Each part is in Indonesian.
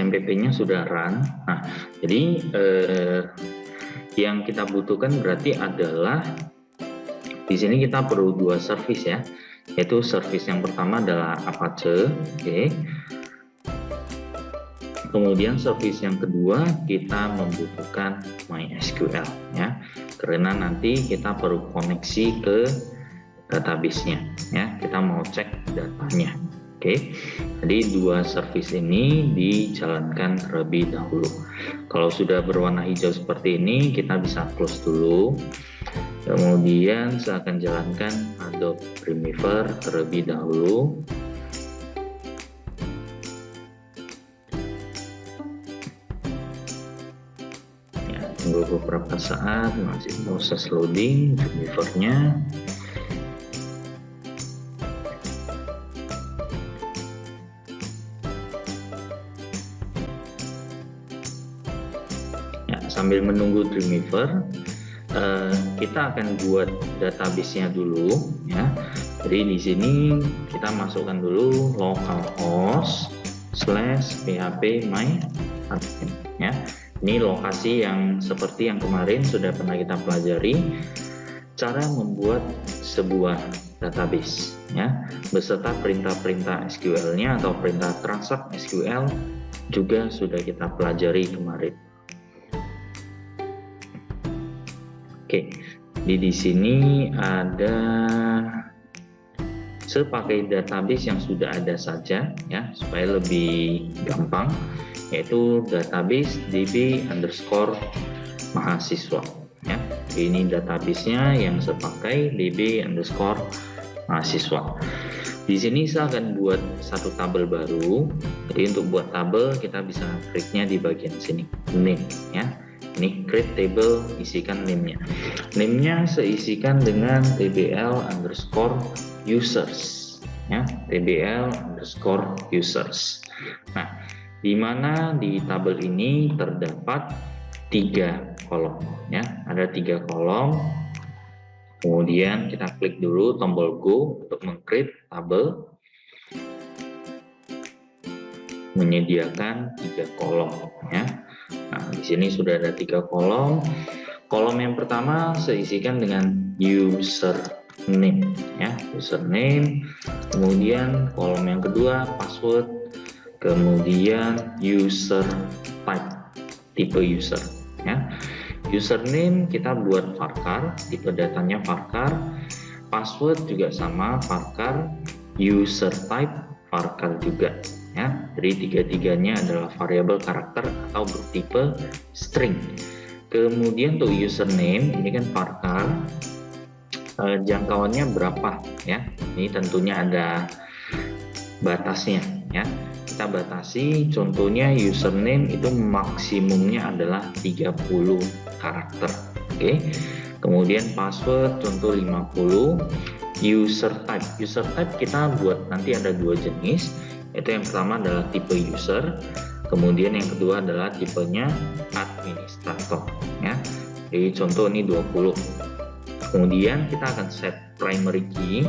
SMPP-nya sudah run. Nah, jadi yang kita butuhkan berarti adalah di sini kita perlu dua service ya, yaitu service yang pertama adalah Apache, oke. Kemudian service yang kedua kita membutuhkan MySQL ya, karena nanti kita perlu koneksi ke database-nya ya, kita mau cek datanya. Oke, jadi dua service ini dijalankan terlebih dahulu. Kalau sudah berwarna hijau seperti ini, kita bisa close dulu. Kemudian saya akan jalankan Adobe Dreamweaver terlebih dahulu. Ya, tunggu beberapa saat, masih proses loading Dreamweaver-nya. Sambil menunggu Dreamweaver, kita akan buat database-nya dulu ya. Jadi di sini kita masukkan dulu localhost/php/myadmin ya. Ini lokasi yang seperti yang kemarin sudah pernah kita pelajari, cara membuat sebuah database ya, beserta perintah-perintah SQL-nya atau perintah transact SQL juga sudah kita pelajari kemarin. Oke, di sini ada sepakai database yang sudah ada saja ya, supaya lebih gampang, yaitu database db_mahasiswa ya. Ini database-nya yang sepakai db_mahasiswa. Di sini saya akan buat satu tabel baru. Jadi untuk buat tabel kita bisa kliknya di bagian sini, name ya. Ini create table, isikan name-nya. Name-nya saya isikan dengan tbl_users ya, tbl_users. Nah, di mana di tabel ini terdapat 3 kolom ya, ada 3 kolom. Kemudian kita klik dulu tombol go untuk meng-create tabel, menyediakan 3 kolom ya. Nah, di sini sudah ada 3 kolom. Kolom yang pertama saya isikan dengan username ya, username. Kemudian kolom yang kedua password, kemudian user type, tipe user ya. Username kita buat varchar, tipe datanya varchar. Password juga sama, varchar. User type varchar juga ya. Jadi tiga-tiganya adalah variabel karakter atau bertipe string. Kemudian untuk username ini kan varchar, jangkauannya berapa ya, ini tentunya ada batasnya ya. Kita batasi, contohnya username itu maksimumnya adalah 30 karakter. Oke. Kemudian password contoh 50. User type kita buat nanti ada 2 jenis, yaitu yang pertama adalah tipe user, kemudian yang kedua adalah tipenya administrator ya. Jadi contoh ini 20. Kemudian kita akan set primary key.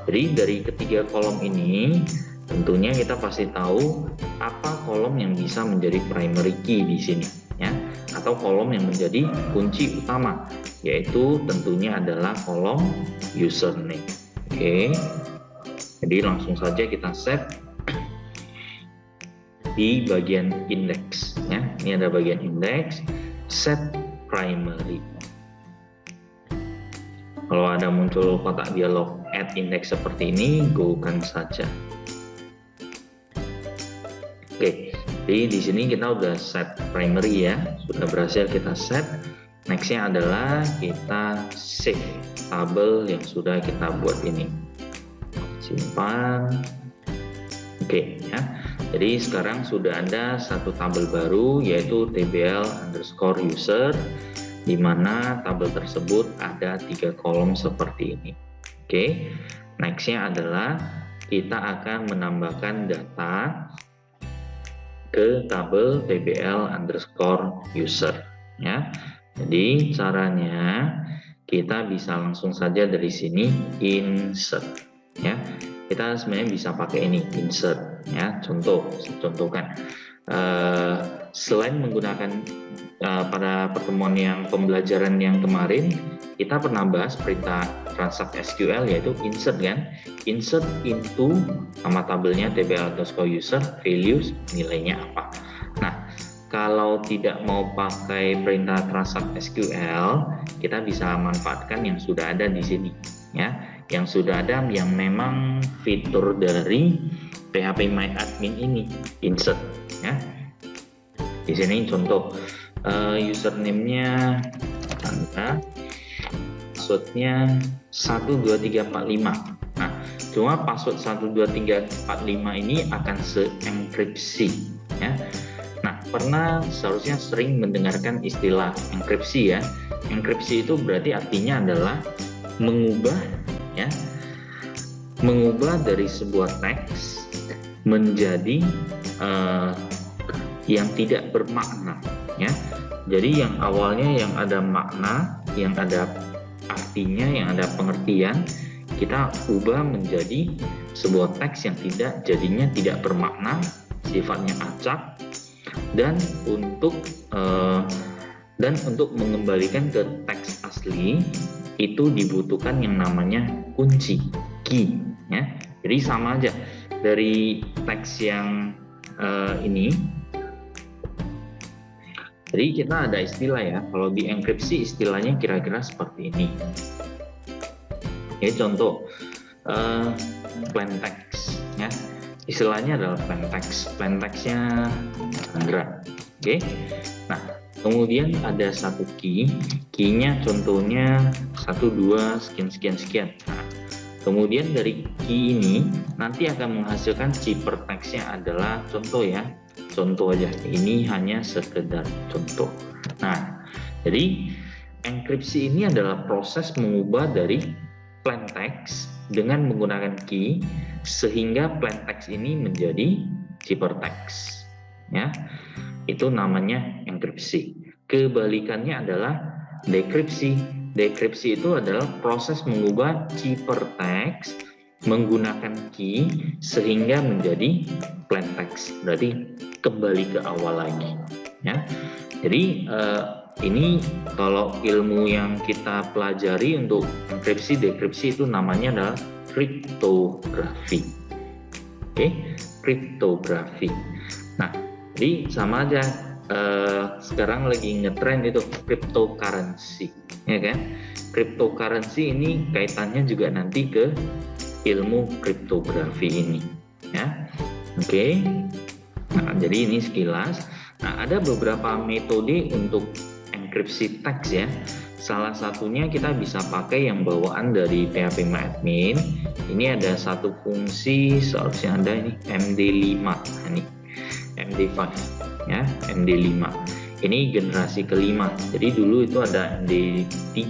Jadi dari ketiga kolom ini tentunya kita pasti tahu apa kolom yang bisa menjadi primary key di sini ya, atau kolom yang menjadi kunci utama, yaitu tentunya adalah kolom username. Oke. Jadi langsung saja kita set di bagian index ya. Ini ada bagian index, set primary. Kalau ada muncul kotak dialog add index seperti ini, go-kan saja. Oke, jadi di sini kita udah set primary ya, sudah berhasil kita set. Nextnya adalah kita save tabel yang sudah kita buat ini. Simpan. Oke ya. Jadi sekarang sudah ada satu tabel baru, yaitu tbl_user, di mana tabel tersebut ada 3 kolom seperti ini. Oke, nextnya adalah kita akan menambahkan data ke tabel tbl_user ya. Jadi caranya kita bisa langsung saja dari sini insert ya. Kita sebenarnya bisa pakai ini insert ya. Contohkan Selain menggunakan pada pertemuan yang pembelajaran yang kemarin, kita pernah bahas perintah transact SQL, yaitu insert kan, insert into nama tabelnya tbl_user values, nilainya apa. Nah, kalau tidak mau pakai perintah transact SQL, kita bisa manfaatkan yang sudah ada di sini ya, yang sudah ada yang memang fitur dari PHPMyAdmin ini, insert ya. Di sini contoh username-nya Anda, password-nya 12345. Nah, cuma password 12345 ini akan se-enkripsi ya. Nah, seharusnya sering mendengarkan istilah enkripsi ya. Enkripsi itu berarti artinya adalah mengubah ya, mengubah dari sebuah teks menjadi yang tidak bermakna ya. Jadi yang awalnya yang ada makna, yang ada artinya, yang ada pengertian, kita ubah menjadi sebuah teks yang jadinya tidak bermakna, sifatnya acak, dan untuk mengembalikan ke teks asli itu dibutuhkan yang namanya kunci, key ya. Jadi sama aja dari teks yang ini. Jadi kita ada istilah ya, kalau di enkripsi istilahnya kira-kira seperti ini. Ini contoh plain text ya. Istilahnya adalah plain text. Plain text-nya Andra. Oke. Nah, kemudian ada satu key. Key-nya contohnya 1 2 sekian. Nah, kemudian dari key ini nanti akan menghasilkan ciphertext-nya adalah contoh ya. Contoh aja, ini hanya sekedar contoh. Nah, jadi enkripsi ini adalah proses mengubah dari plain text dengan menggunakan key sehingga plain text ini menjadi ciphertext ya. Itu namanya enkripsi. Kebalikannya adalah dekripsi. Dekripsi itu adalah proses mengubah ciphertext menggunakan key sehingga menjadi plain text. Berarti kembali ke awal lagi ya. Jadi ini kalau ilmu yang kita pelajari untuk enkripsi dekripsi itu namanya adalah kriptografi. Oke, kriptografi. Nah, jadi sama aja sekarang lagi ngetrend itu cryptocurrency ya kan. Cryptocurrency ini kaitannya juga nanti ke ilmu kriptografi ini ya. Oke. Nah, jadi ini sekilas. Nah, ada beberapa metode untuk enkripsi teks ya. Salah satunya kita bisa pakai yang bawaan dari PHPMyAdmin. Ini ada satu fungsi, seharusnya ada ini MD5. Nah, ini MD5 ya, MD5. Ini generasi kelima. Jadi dulu itu ada MD3,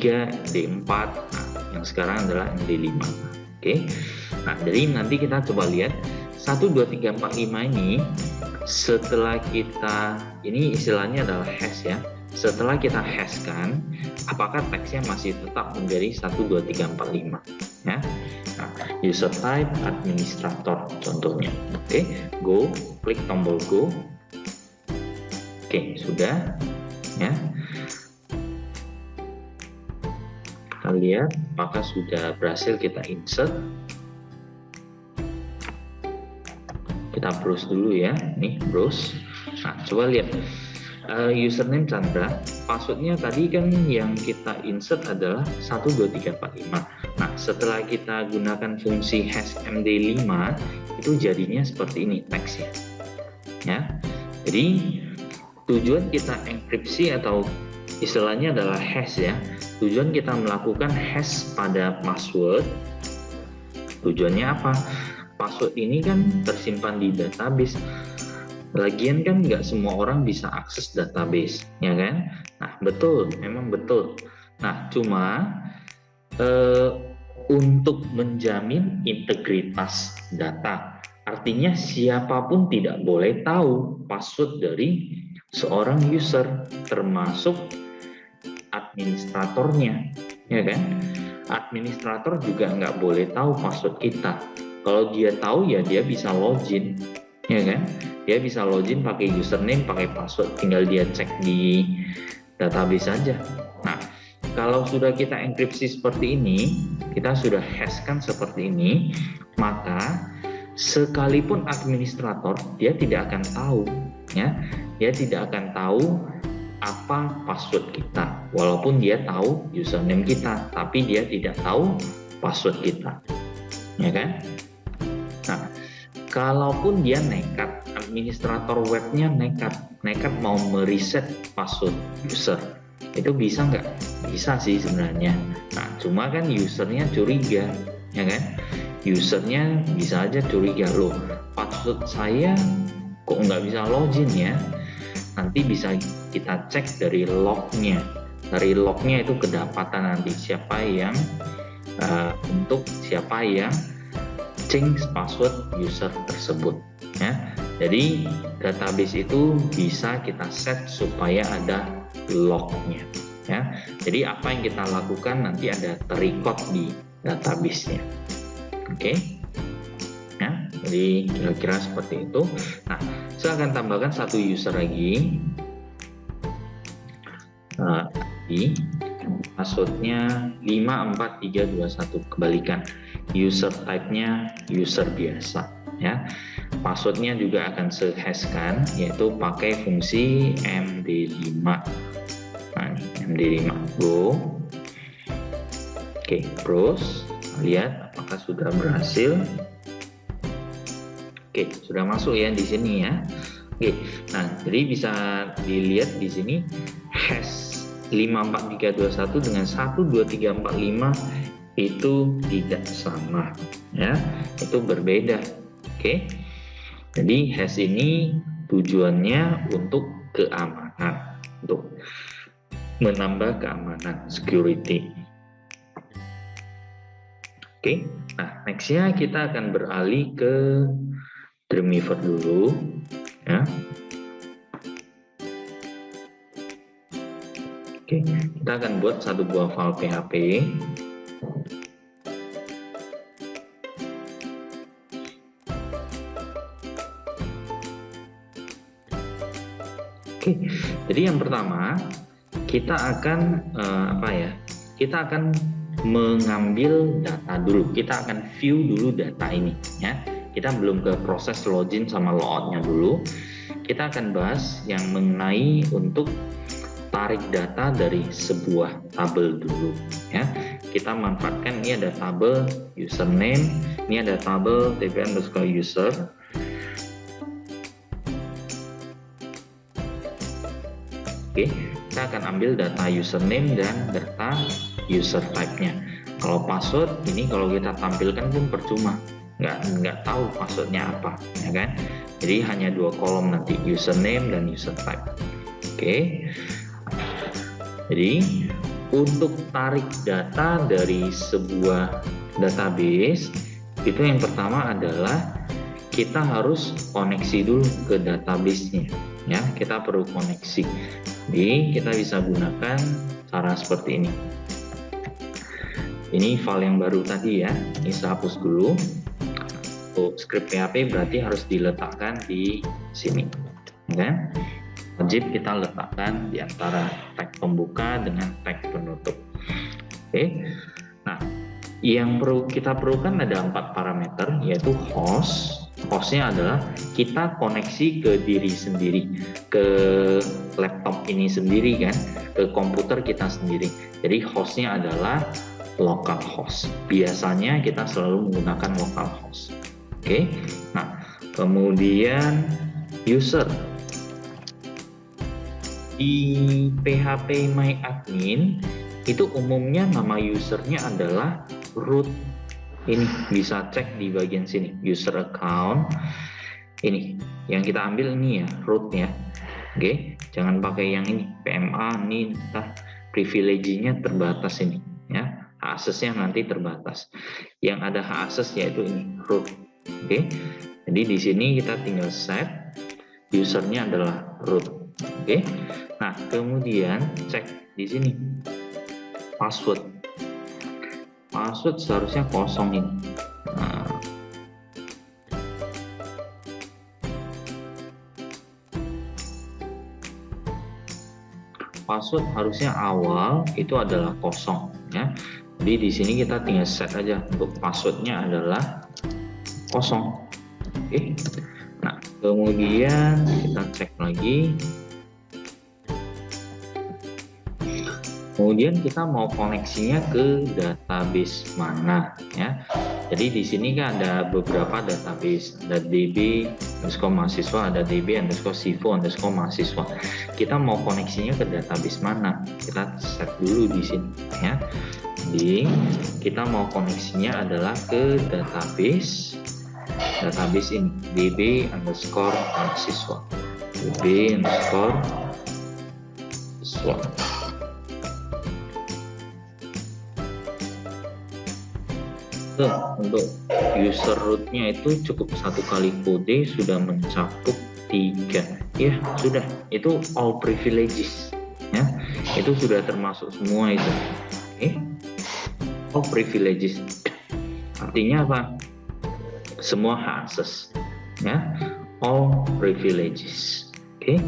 MD4. Nah, yang sekarang adalah MD5. Oke. Nah, jadi nanti kita coba lihat 1 2 3 4 5 ini setelah kita, ini istilahnya adalah hash ya. Setelah kita hashkan, apakah teksnya masih tetap menjadi 1 2 3 4 5 ya. Nah, user type administrator contohnya. Oke, go, klik tombol go. Oke, sudah ya. Kita lihat apakah sudah berhasil kita insert. Kita browse dulu ya, nih browse. Nah, coba lihat username Chandra, passwordnya tadi kan yang kita insert adalah 1 2 3 4 5. Nah, setelah kita gunakan fungsi hash MD5 itu jadinya seperti ini teksnya ya. Jadi tujuan kita enkripsi atau istilahnya adalah hash ya. Tujuan kita melakukan hash pada password. Tujuannya apa? Password ini kan tersimpan di database. Lagian kan nggak semua orang bisa akses database, ya kan? Nah, betul, memang betul. Nah, cuma untuk menjamin integritas data, artinya siapapun tidak boleh tahu password dari seorang user, termasuk administratornya, ya kan? Administrator juga nggak boleh tahu password kita. Kalau dia tahu ya dia bisa login, ya kan? Dia bisa login pakai username, pakai password, tinggal dia cek di database saja. Nah, kalau sudah kita enkripsi seperti ini, kita sudah hashkan seperti ini, maka sekalipun administrator dia tidak akan tahu, ya, dia tidak akan tahu apa password kita, walaupun dia tahu username kita, tapi dia tidak tahu password kita, ya kan? Nah, kalaupun dia nekat, administrator webnya nekat mau mereset password user, itu bisa nggak? Bisa sih sebenarnya. Nah, cuma kan usernya curiga, ya kan? Usernya bisa aja curiga, loh, password saya kok nggak bisa login ya? Nanti bisa kita cek dari lognya. Dari lognya itu kedapatan nanti siapa yang change password user tersebut, ya. Jadi database itu bisa kita set supaya ada lognya, ya. Jadi apa yang kita lakukan nanti ada terrecord di database-nya. Oke. Ya, jadi kira-kira seperti itu. Nah, saya akan tambahkan satu user lagi. Passwordnya 54321, kebalikan. User type-nya user biasa, ya. Passwordnya juga akan se-hashkan, yaitu pakai fungsi MD5. Nah, MD5 go. Oke, terus lihat apakah sudah berhasil. Oke, sudah masuk ya di sini ya. Oke, nah jadi bisa dilihat di sini hash 54321 dengan 12345 itu tidak sama, ya, itu berbeda. Oke, jadi hash ini tujuannya untuk keamanan, untuk menambah keamanan, security. Oke, nah nextnya kita akan beralih ke Dreamweaver dulu, ya. Oke, kita akan buat satu buah file PHP. Oke, jadi yang pertama kita akan kita akan mengambil data dulu. Kita akan view dulu data ini, ya. Kita belum ke proses login sama logoutnya dulu. Kita akan bahas yang mengenai untuk tarik data dari sebuah tabel dulu, ya. Kita manfaatkan, ini ada tabel username, ini ada tabel tp_user. Oke, kita akan ambil data username dan data user type-nya. Kalau password ini kalau kita tampilkan pun percuma, nggak tahu passwordnya apa, ya kan? Jadi hanya dua kolom nanti, username dan user type. Oke. Jadi untuk tarik data dari sebuah database itu yang pertama adalah kita harus koneksi dulu ke database-nya, ya. Kita perlu koneksi. Jadi kita bisa gunakan cara seperti ini. Ini file yang baru tadi ya, ini saya hapus dulu. Untuk script PHP berarti harus diletakkan di sini, ya. Wajib kita letakkan di antara tag pembuka dengan tag penutup. Oke. Nah, yang kita perlukan ada 4 parameter, yaitu host. Hostnya adalah kita koneksi ke diri sendiri, ke laptop ini sendiri kan, ke komputer kita sendiri. Jadi hostnya adalah localhost. Biasanya kita selalu menggunakan localhost. Oke. Nah, kemudian user. Di PHP MyAdmin itu umumnya nama usernya adalah root. Ini bisa cek di bagian sini, user account. Ini yang kita ambil ini ya, root ya. Oke, jangan pakai yang ini PMA, ini entah privilege-nya terbatas ini ya. Hak aksesnya nanti terbatas. Yang ada hak akses yaitu ini root. Oke. Jadi di sini kita tinggal set usernya adalah root. Oke. Nah, kemudian cek di sini password. Password seharusnya kosong ini. Nah, password harusnya awal itu adalah kosong ya. Jadi di sini kita tinggal set aja untuk passwordnya adalah kosong. Oke. Nah, kemudian kita cek lagi. Kemudian kita mau koneksinya ke database mana ya. Jadi di sini kan ada beberapa database, ada db_mahasiswa, ada db_sifu_mahasiswa. Kita mau koneksinya ke database mana? Kita set dulu di sini ya. Jadi kita mau koneksinya adalah ke database ini db_mahasiswa, db_mahasiswa. Untuk user root-nya itu cukup satu kali kode sudah mencakup 3 ya, sudah itu all privileges ya, itu sudah termasuk semua itu. Oke. All privileges artinya apa? Semua hak akses ya, all privileges. Oke.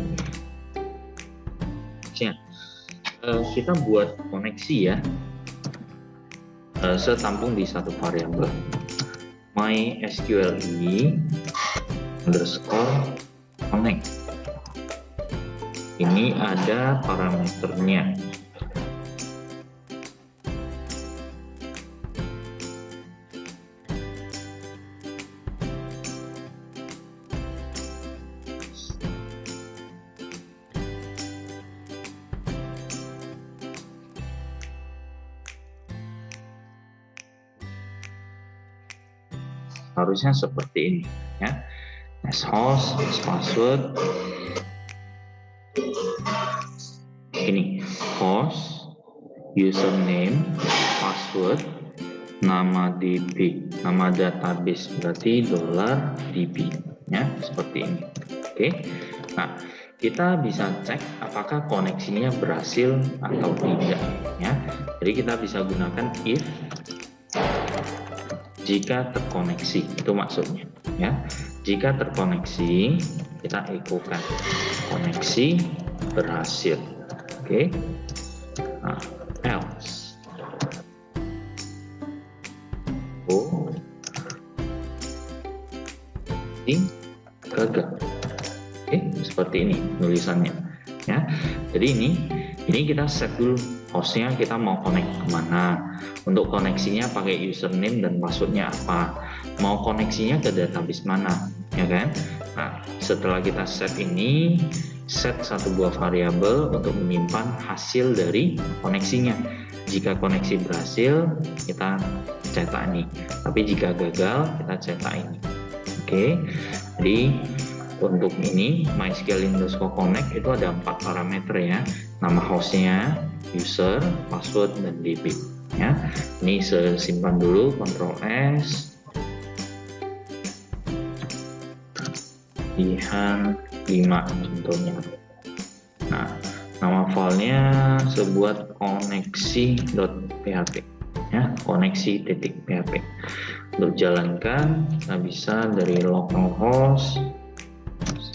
Ya. Kita buat koneksi ya, setampung di satu variabel mysqli_connect. Ini ada parameternya. Harusnya seperti ini ya, as host, as password, ini host, username, password, nama DB, nama database berarti $db ya, seperti ini. Oke. Nah, kita bisa cek apakah koneksinya berhasil atau tidak ya. Jadi kita bisa gunakan if jika terkoneksi, itu maksudnya ya. Jika terkoneksi kita ekokan koneksi berhasil. Oke. Nah, else gagal. Oke, seperti ini tulisannya ya. Jadi ini kita set dulu hostnya, kita mau connect kemana. Untuk koneksinya pakai username dan passwordnya apa, mau koneksinya ke database mana ya kan. Nah, setelah kita set ini, set satu buah variabel untuk menyimpan hasil dari koneksinya. Jika koneksi berhasil kita cetak ini, tapi jika gagal kita cetak ini. Oke. Jadi untuk ini mysqli_connect itu ada 4 parameter ya, nama hostnya, user, password, dan db ya. Ini saya simpan dulu, Ctrl S, ihan 5 contohnya. Nah, nama filenya sebuat koneksi.php ya, koneksi.php. Untuk jalankan kita bisa dari localhost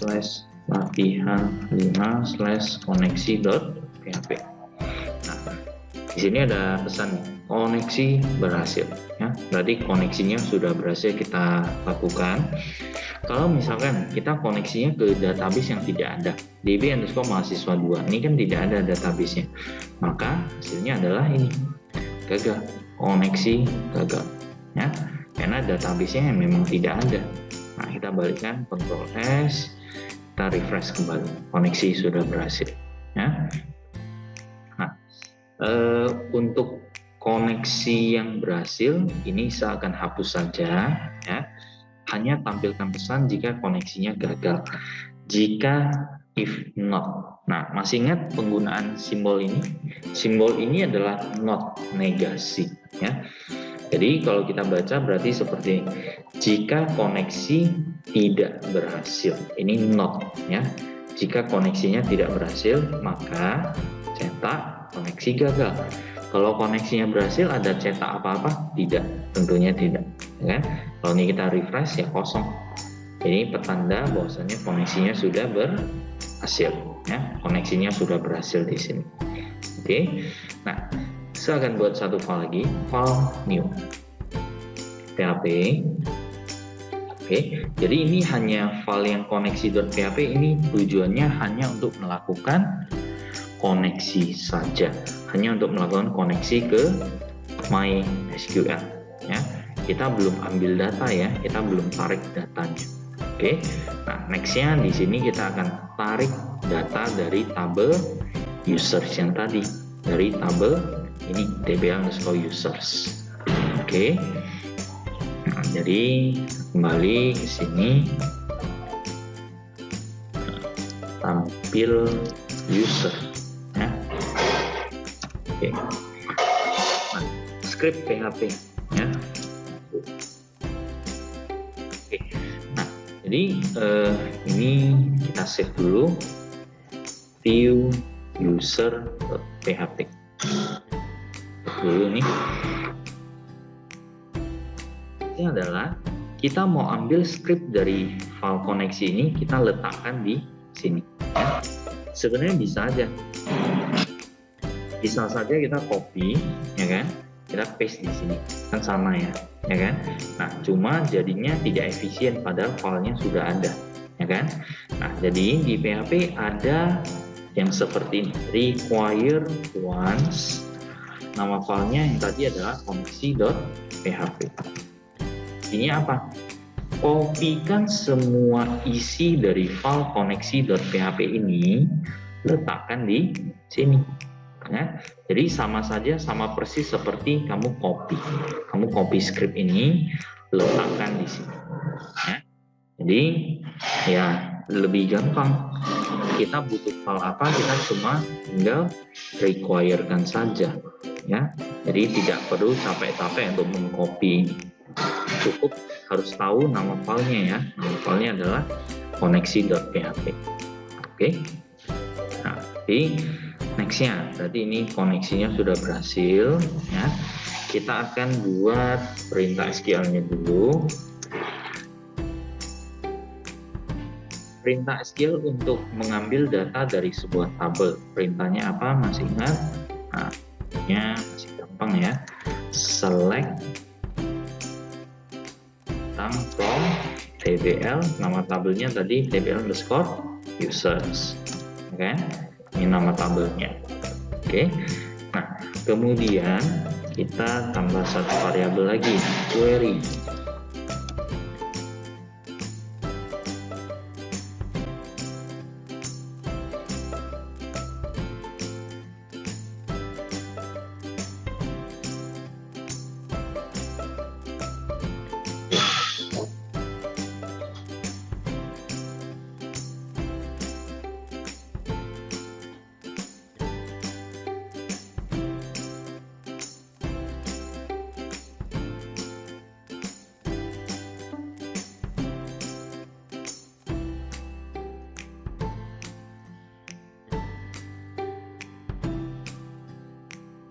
/latihan5/koneksi.php. Nah, di sini ada pesan nih, koneksi berhasil ya, berarti koneksinya sudah berhasil kita lakukan. Kalau misalkan kita koneksinya ke database yang tidak ada, db_mahasiswa2, ini kan tidak ada database-nya, maka hasilnya adalah ini, gagal, koneksi gagal ya, karena database-nya memang tidak ada. Nah, kita balikkan Ctrl S, kita refresh kembali, koneksi sudah berhasil ya. Nah, untuk koneksi yang berhasil ini saya akan hapus saja ya, hanya tampilkan pesan jika koneksinya gagal, jika if not. Nah, masih ingat penggunaan simbol ini? Simbol ini adalah not, negasi ya. Jadi kalau kita baca berarti seperti ini, jika koneksi tidak berhasil, ini not ya. Jika koneksinya tidak berhasil maka cetak koneksi gagal. Kalau koneksinya berhasil ada cetak apa-apa? Tidak, tentunya tidak ya kan? Kalau ini kita refresh ya kosong, ini petanda bahwasanya koneksinya sudah berhasil. ya, koneksinya sudah berhasil di sini. Oke, nah saya akan buat satu file lagi, file new PHP. Oke, jadi ini hanya file yang koneksi.php, ini tujuannya hanya untuk melakukan koneksi saja, hanya untuk melakukan koneksi ke MySQL, ya. Kita belum ambil data ya, kita belum tarik datanya. Oke, nah nextnya di sini kita akan tarik data dari tabel users yang tadi, dari tabel ini dbl_users. Oke. Nah, jadi kembali ke sini, tampil user, ya. Oke. Nah, script PHP, ya. Oke. Nah, jadi ini kita save dulu, view user.php dulu nih. Ini adalah kita mau ambil script dari file koneksi ini, kita letakkan di sini, ya. Sebenarnya bisa saja kita copy, ya kan, kita paste di sini, kan sama ya kan. Nah, cuma jadinya tidak efisien padahal filenya sudah ada, ya kan. Nah, jadi di PHP ada yang seperti ini, require once, nama filenya yang tadi adalah koneksi.php. Ini apa? Kopikan semua isi dari file koneksi.php ini, letakkan di sini, ya. Jadi sama saja, sama persis seperti kamu copy script ini, letakkan di sini, ya. Jadi ya lebih gampang. Kita butuh file apa, kita cuma tinggal require-kan saja, ya. Jadi tidak perlu capek-capek untuk mengcopy. Cukup harus tahu nama filenya, ya. Nama filenya adalah koneksi.php. Oke. Nah, jadi nextnya, berarti ini koneksinya sudah berhasil, ya. Kita akan buat perintah SQL-nya dulu. Perintah SQL untuk mengambil data dari sebuah tabel. Perintahnya apa? Masih ingat? Nah, ya masih gampang ya. Select from tbl, nama tabelnya tadi tbl_users, oke. Ini nama tabelnya, oke. Nah, kemudian kita tambah satu variabel lagi, query.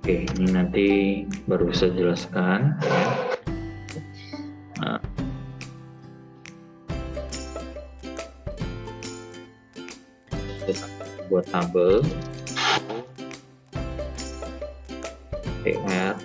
Oke, ini nanti baru saya jelaskan, ya. Nah, kita buat tabel tr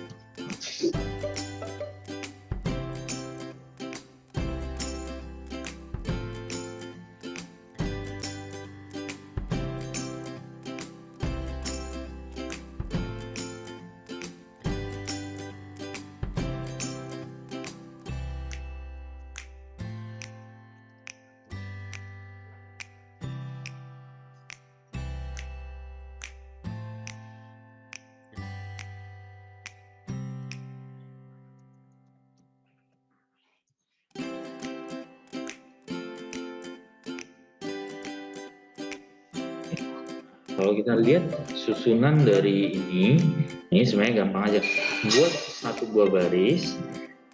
Kalau kita lihat susunan dari ini sebenarnya gampang aja. Buat satu buah baris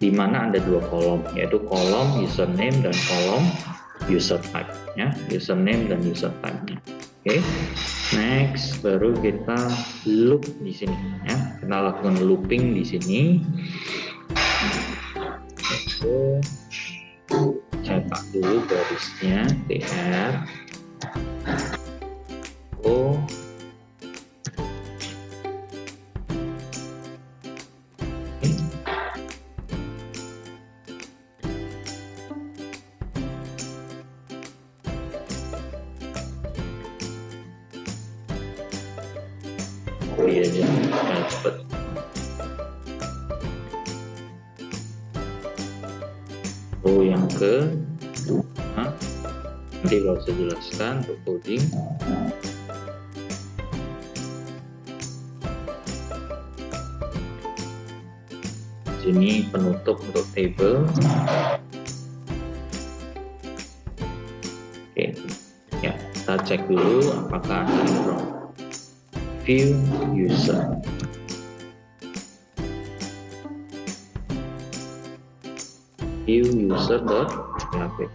di mana ada dua kolom, yaitu kolom username dan kolom user type, ya, username dan user type-nya. Oke, next baru kita loop di sini, ya. Kita lakukan looping di sini. Oke, cetak dulu barisnya tr. copy aja supaya cepet. Yang kedua, nanti kalau saya jelaskan untuk coding. Sini penutup untuk table. Oke, ya kita cek dulu apakah from view user. View user.php.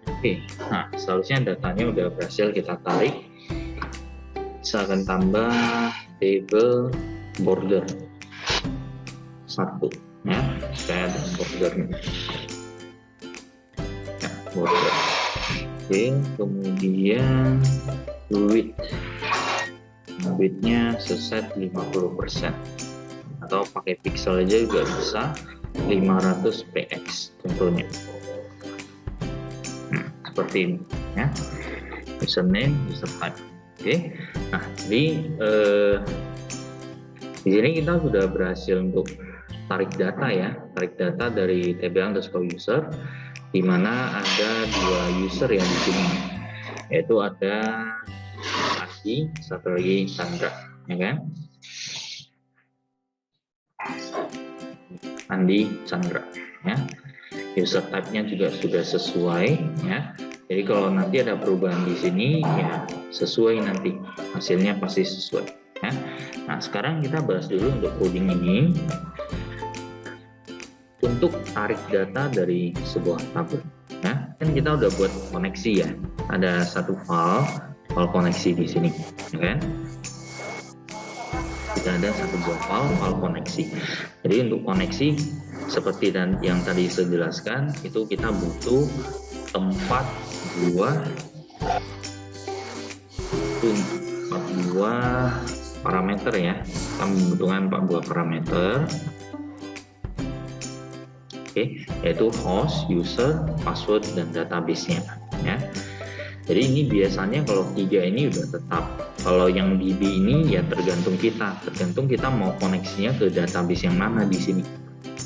Oke, nah seharusnya datanya udah berhasil kita tarik. Saya akan tambah table border 1 ya, saya ada bordernya ya, border. Oke, kemudian widthnya seset 50% atau pakai pixel aja juga bisa, 500 px contohnya. Seperti ini ya, username, user type. Oke, nah jadi di sini kita sudah berhasil untuk tarik data ya, tarik data dari table_user, di mana ada 2 user yang di sini, yaitu ada Adi, satu lagi Chandra, ya kan? Andi, Chandra, ya. User type-nya juga sudah sesuai, ya. Jadi kalau nanti ada perubahan di sini, ya sesuai nanti hasilnya pasti sesuai. Ya. Nah sekarang kita bahas dulu untuk coding ini. Untuk tarik data dari sebuah tabel, ya kan kita udah buat koneksi ya. Ada satu file koneksi di sini, ya kan? Kita ada satu buah file koneksi. Jadi untuk koneksi seperti yang tadi saya jelaskan, itu kita butuh 4 buah parameter ya. Kita membutuhkan 4 buah parameter. Oke, yaitu host, user, password, dan database-nya ya. Jadi ini biasanya kalau 3 ini udah tetap. Kalau yang DB ini ya tergantung kita mau koneksinya ke database yang mana di sini.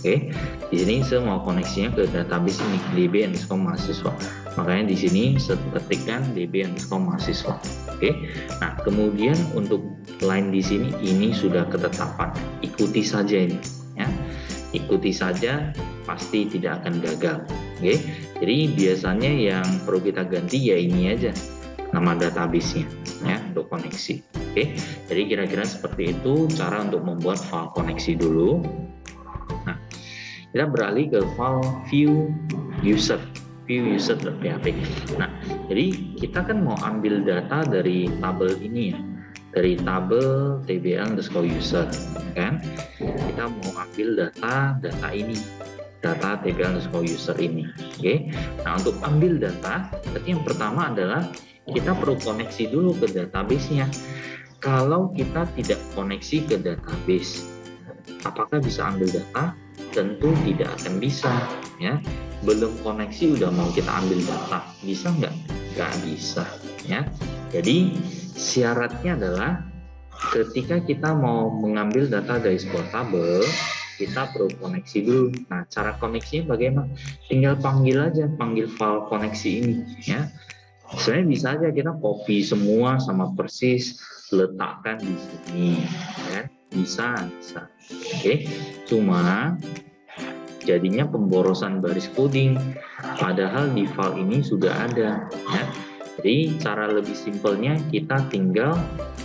Oke, di sini saya mau koneksinya ke database ini db_mahasiswa. Makanya di sini saya ketikkan db_mahasiswa. Oke, nah kemudian untuk line di sini ini sudah ketetapan. Ikuti saja ini ya. Ikuti saja, pasti tidak akan gagal. Oke, jadi biasanya yang perlu kita ganti ya ini aja, nama database-nya ya untuk koneksi. Oke, jadi kira-kira seperti itu cara untuk membuat file koneksi dulu. Nah, kita beralih ke file view user.php. Nah, jadi kita kan mau ambil data dari tabel ini ya, dari tabel tbl_user kan. Kita mau ambil data ini, data tbl_user ini. Oke. Nah, untuk ambil data, berarti yang pertama adalah kita perlu koneksi dulu ke database-nya. Kalau kita tidak koneksi ke database, apakah bisa ambil data? Tentu tidak akan bisa ya. Belum koneksi udah mau kita ambil data, bisa nggak? Nggak bisa ya. Jadi syaratnya adalah ketika kita mau mengambil data dari sebuah tabel, kita perlu koneksi dulu. Nah, cara koneksinya bagaimana? Tinggal panggil file koneksi ini ya. Sebenarnya bisa aja kita copy semua sama persis, letakkan di sini ya. Bisa. Oke. Cuma jadinya pemborosan baris coding, padahal di file ini sudah ada ya. Jadi cara lebih simpelnya kita tinggal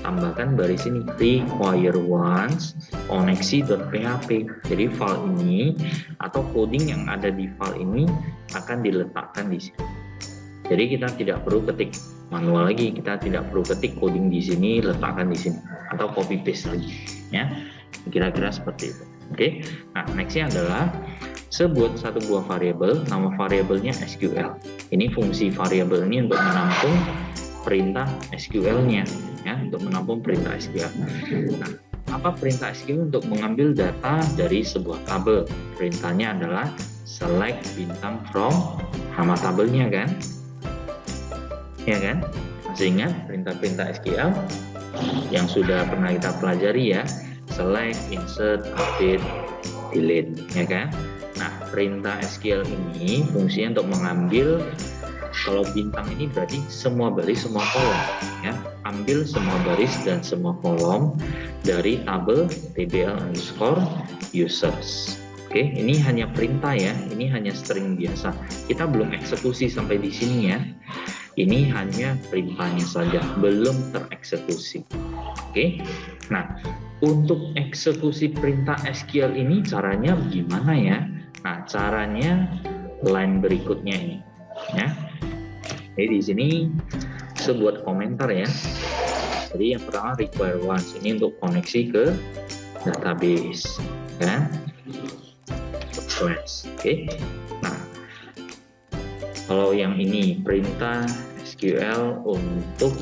tambahkan baris ini, require once koneksi.php. Jadi file ini atau coding yang ada di file ini akan diletakkan di sini. Jadi kita tidak perlu ketik manual lagi, kita tidak perlu ketik coding di sini, letakkan di sini, atau copy paste lagi, ya. Kira-kira seperti itu. Oke. Nah, nextnya adalah sebuat satu buah variabel, nama variabelnya SQL. Ini fungsi variabel ini untuk menampung perintah SQL-nya, ya, untuk menampung perintah SQL. Nah, apa perintah SQL untuk mengambil data dari sebuah tabel? Perintahnya adalah select bintang from nama tabelnya kan? Ya kan? Masih ingat perintah-perintah SQL? yang sudah pernah kita pelajari ya, select, insert, update, delete, ya kan? Nah, perintah SQL ini fungsinya untuk mengambil, kalau bintang ini berarti semua baris, semua kolom, ya. Ambil semua baris dan semua kolom dari tabel tbl_users. Oke, ini hanya perintah ya, ini hanya string biasa. Kita belum eksekusi sampai di sini ya. Ini hanya perintahnya saja, belum tereksekusi. Oke, nah untuk eksekusi perintah SQL ini caranya gimana ya? Nah, caranya line berikutnya ini, ya. Jadi di sini sebuah komentar ya. Jadi yang pertama require once, ini untuk koneksi ke database, kan? Oke. Nah, kalau yang ini perintah SQL untuk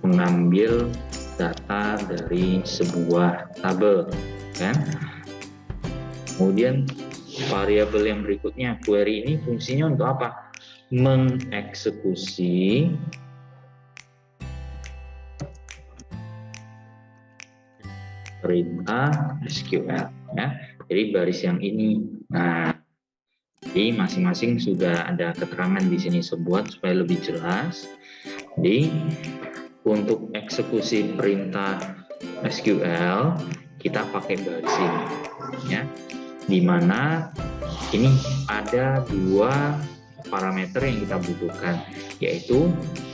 mengambil data dari sebuah tabel, kan? Kemudian variabel yang berikutnya, query ini fungsinya untuk apa? Mengeksekusi perintah SQL, ya. Jadi baris yang ini. Nah, jadi masing-masing sudah ada keterangan di sini sebuah supaya lebih jelas. Jadi untuk eksekusi perintah SQL kita pakai baris ini, ya. Dimana ini ada dua parameter yang kita butuhkan, yaitu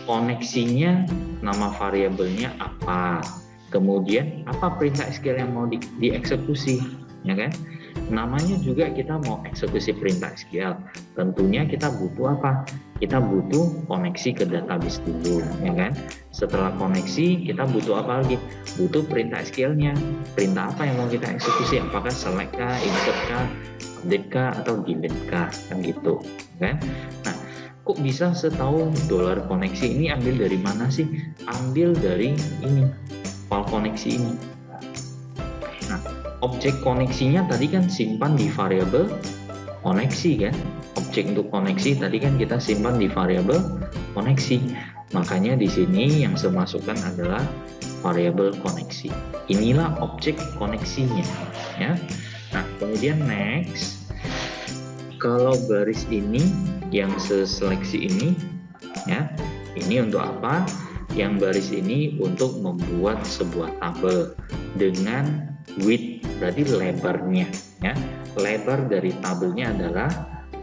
koneksinya, nama variabelnya apa, kemudian apa perintah SQL yang mau dieksekusi, ya kan? Namanya juga kita mau eksekusi perintah SQL, tentunya kita butuh apa? Kita butuh koneksi ke database dulu, ya kan? Setelah koneksi kita butuh apa lagi? Butuh perintah SQL-nya. Perintah apa yang mau kita eksekusi? Apakah select kah, insert kah, update kah, atau delete kah, kan gitu, kan? Nah, kok bisa setahu dolar koneksi ini ambil dari mana sih? Ambil dari ini, file koneksi ini. Nah, objek koneksinya tadi kan simpan di variabel koneksi kan? Objek untuk koneksi tadi kan kita simpan di variabel koneksi. Makanya di sini yang saya masukkan adalah variabel koneksi. Inilah objek koneksinya, ya. Nah, kemudian next, kalau baris ini yang seseleksi ini, ya, ini untuk apa? Yang baris ini untuk membuat sebuah tabel dengan width, berarti lebarnya, ya. Lebar dari tabelnya adalah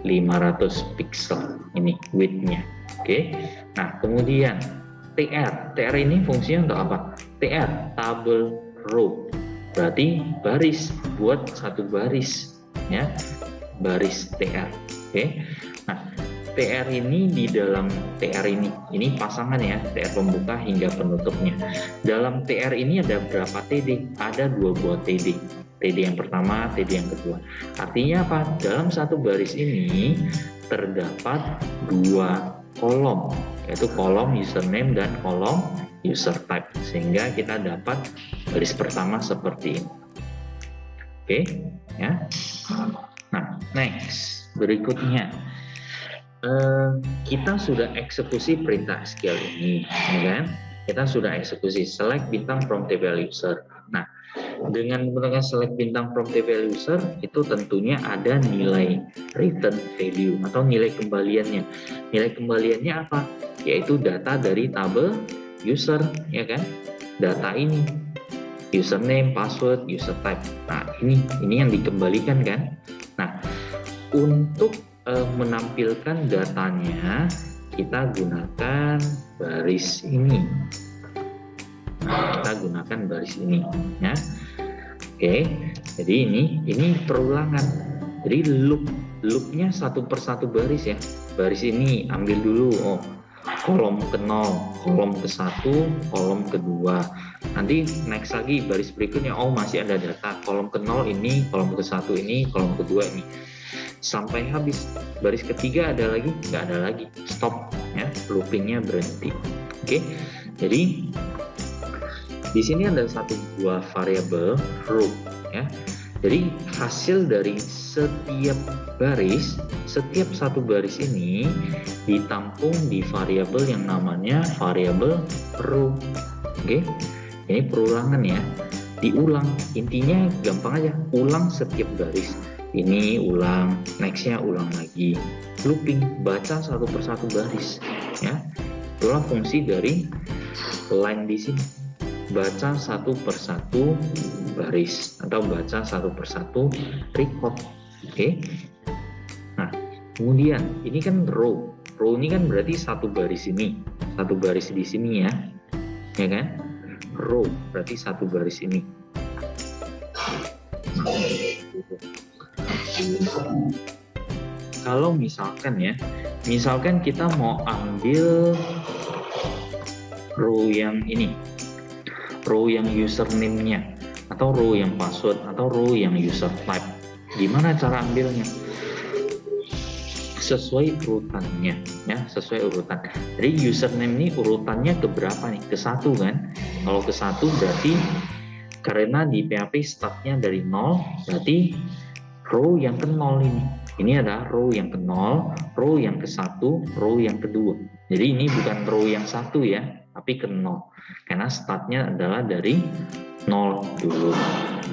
500 pixel, ini width-nya. Oke. Nah, kemudian TR ini fungsinya untuk apa? TR, tabel row, berarti baris, buat satu baris, ya, baris TR. Oke. Nah, TR ini di dalam TR ini pasangan ya, TR pembuka hingga penutupnya. Dalam TR ini ada berapa TD? Ada 2 buah TD. TD yang pertama, TD yang kedua. Artinya apa? Dalam satu baris ini terdapat 2 kolom, yaitu kolom username dan kolom user type, sehingga kita dapat baris pertama seperti ini. Oke, ya. Nah, next, berikutnya kita sudah eksekusi perintah SQL ini, ya kan? Kita sudah eksekusi select bintang from table user. Nah, dengan menggunakan select bintang from table user itu tentunya ada nilai return value atau nilai kembaliannya. Nilai kembaliannya apa? Yaitu data dari tabel user, ya kan? Data ini username, password, user type. Nah, ini yang dikembalikan kan? Nah, untuk menampilkan datanya kita gunakan baris ini. Nah, kita gunakan baris ini, ya. Oke, jadi ini perulangan. Jadi loopnya satu persatu baris ya. Baris ini ambil dulu, kolom ke 0, kolom ke 1, kolom kedua. Nanti next lagi baris berikutnya, masih ada data kolom ke 0 ini, kolom ke 1 ini, kolom kedua ini. Sampai habis baris ketiga ada lagi, nggak ada lagi, stop ya, loopingnya berhenti. Oke, jadi di sini ada satu buah variabel row ya. Jadi hasil dari setiap satu baris ini ditampung di variabel yang namanya variabel row. Oke, ini perulangan ya, diulang. Intinya gampang aja, ulang setiap baris. Ini ulang, nextnya ulang lagi, looping, baca satu persatu baris. Ya, itulah fungsi dari line di sini. Baca satu persatu baris atau baca satu persatu record. Oke. Nah, kemudian ini kan row. Row ini kan berarti satu baris ini, satu baris di sini ya kan? Row berarti satu baris ini. Kalau misalkan kita mau ambil row yang ini, row yang username-nya, atau row yang password, atau row yang user type. Gimana cara ambilnya? Sesuai urutannya ya, sesuai urutan. Jadi username ini urutannya ke berapa nih? Ke 1 kan? Kalau ke 1 berarti karena di PHP startnya dari 0, berarti row yang ke 0 ini. Ini adalah row yang ke 0, row yang ke 1, row yang kedua. Jadi ini bukan row yang 1 ya, tapi ke 0. Karena startnya adalah dari 0 dulu,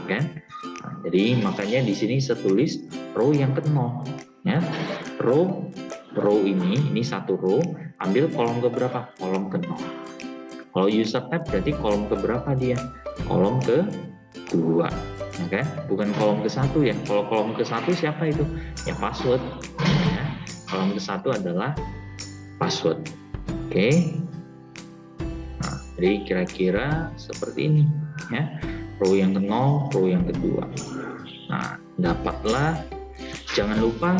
kan? Nah, jadi makanya di sini saya tulis row yang ke 0, ya. Row ini satu row, ambil kolom ke berapa? Kolom ke 0. Kalau user type berarti kolom ke berapa dia? Kolom ke 2, oke? Bukan kolom ke 1 ya. Kalau kolom ke 1 siapa itu? Ya password. Ya. Kolom ke 1 adalah password. Oke. Nah, jadi kira-kira seperti ini ya. Row yang ke 0, row yang kedua. Nah, dapatlah. Jangan lupa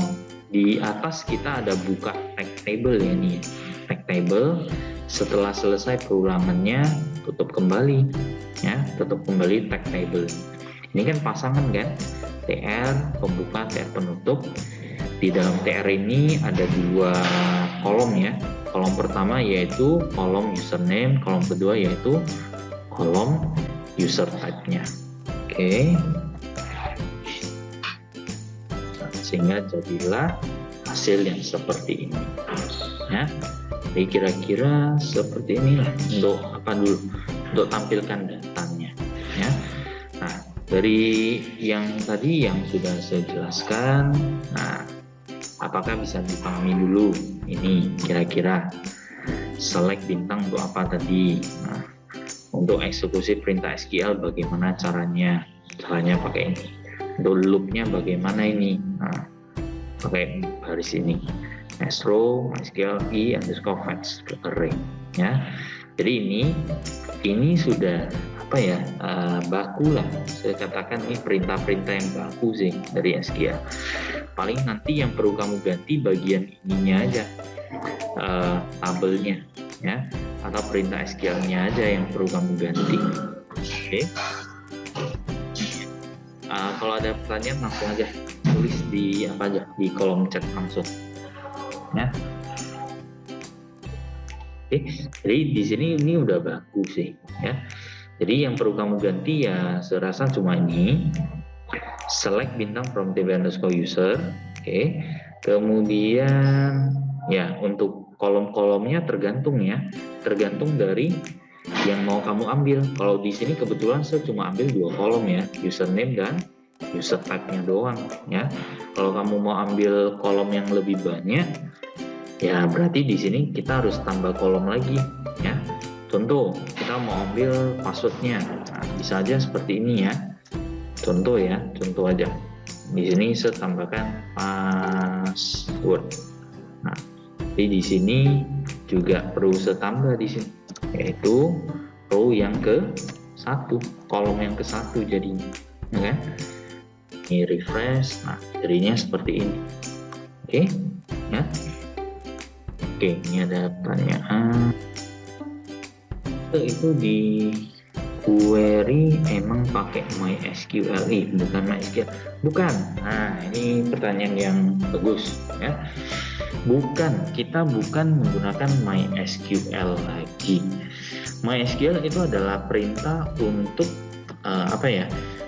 di atas kita ada buka tag table ya nih. Tag table. Setelah selesai perulangannya, tutup kembali ya, tutup kembali tag table. Ini kan pasangan kan, TR pembuka, TR penutup. Di dalam TR ini ada 2 kolom ya. Kolom pertama yaitu kolom username, kolom kedua yaitu kolom user type-nya. Oke. Sehingga jadilah hasil yang seperti ini ya. Jadi kira-kira seperti inilah untuk apa dulu, untuk tampilkan datanya ya. Nah, dari yang tadi yang sudah saya jelaskan, nah apakah bisa dipahami dulu ini kira-kira select bintang untuk apa tadi? Nah, untuk eksekusi perintah SQL bagaimana caranya? Caranya pakai ini. Untuk loopnya bagaimana ini? Nah, pakai baris ini. Next row MySQL i_fetch array ya. Jadi ini sudah apa ya, baku lah saya katakan. Ini perintah-perintah yang baku sih dari SQL. Paling nanti yang perlu kamu ganti bagian ininya aja, tabelnya ya, atau perintah SQL-nya aja yang perlu kamu ganti. Oke. Kalau ada pertanyaan langsung aja tulis di apa aja di kolom chat langsung ya. Oke, jadi di sini ini udah bagus sih ya. Jadi yang perlu kamu ganti ya saya rasa cuma ini, select bintang from table_user. Oke, kemudian ya untuk kolom-kolomnya tergantung dari yang mau kamu ambil. Kalau di sini kebetulan saya cuma ambil 2 kolom ya, username dan user type-nya doang ya. Kalau kamu mau ambil kolom yang lebih banyak, ya berarti di sini kita harus tambah kolom lagi ya. Contoh kita mau ambil passwordnya, nah, bisa aja seperti ini ya. Contoh ya, contoh aja. Di sini saya tambahkan password. Nah, jadi di sini juga perlu saya tambah di sini, yaitu row yang ke 1, kolom yang ke 1 jadinya, ya kan? Ini refresh, nah jadinya seperti ini. Oke, ya. Oke, ini ada pertanyaan. Itu di query emang pakai MySQL, bukan MySQL? Bukan. Nah, ini pertanyaan yang bagus ya. Bukan, kita bukan menggunakan MySQL lagi. MySQL itu adalah perintah untuk apa ya?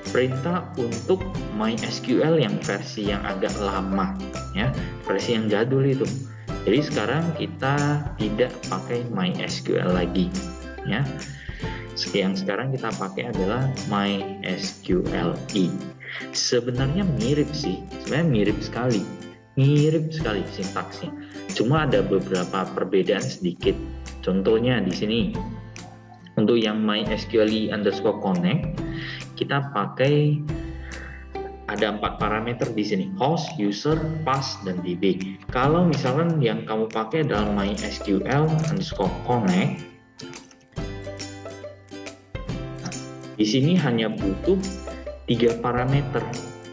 perintah untuk MySQL yang versi yang agak lama, ya, versi yang jadul itu. Jadi sekarang kita tidak pakai MySQL lagi, ya. Yang sekarang kita pakai adalah MySQLi. Sebenarnya mirip sih, sebenarnya mirip sekali sintaksnya. Cuma ada beberapa perbedaan sedikit. Contohnya di sini, untuk yang MySQLi_connect, kita pakai ada 4 parameter di sini: host, user, pass, dan DB. Kalau misalkan yang kamu pakai adalah MySQL_connect, di sini hanya butuh 3 parameter,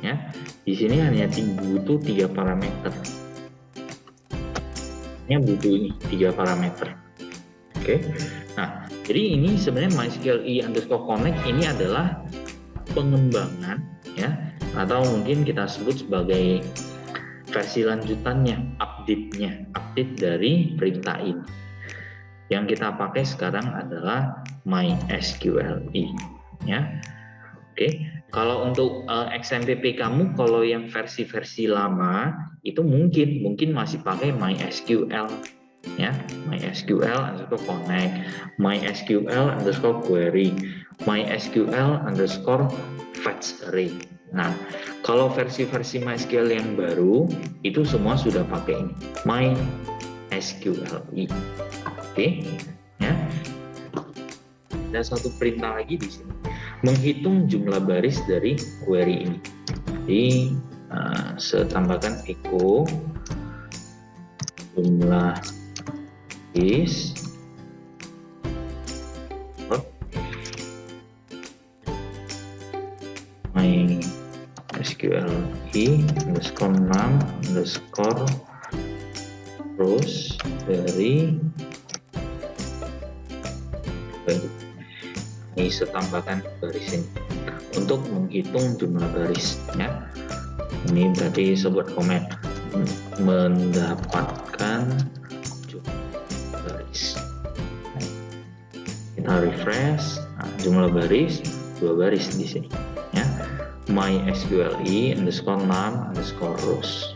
ya. Di sini hanya butuh 3 parameter. Ini butuh ini 3 parameter. Oke. Nah, jadi ini sebenarnya MySQLi_connect ini adalah pengembangan, ya, atau mungkin kita sebut sebagai versi lanjutannya, update dari perintah ini. Yang kita pakai sekarang adalah MySQLi, ya. Oke. Kalau untuk XMPP kamu, kalau yang versi lama itu mungkin masih pakai MySQL, ya, MySQL_connect, MySQL_query, MySQL_fetch_array. Nah, kalau versi MySQL yang baru itu semua sudah pakai ini, MySQLi. Oke, ya. Ada satu perintah lagi di sini, menghitung jumlah baris dari query ini. Jadi saya tambahkan echo jumlah baris MySQLi_num_rows dari ini saya tambahkan baris ini untuk menghitung jumlah baris, ya. Ini berarti sebuah komen mendapatkan jumlah baris. Kita refresh, nah, jumlah baris 2 baris di sini, ya. MySQLi_num_rows.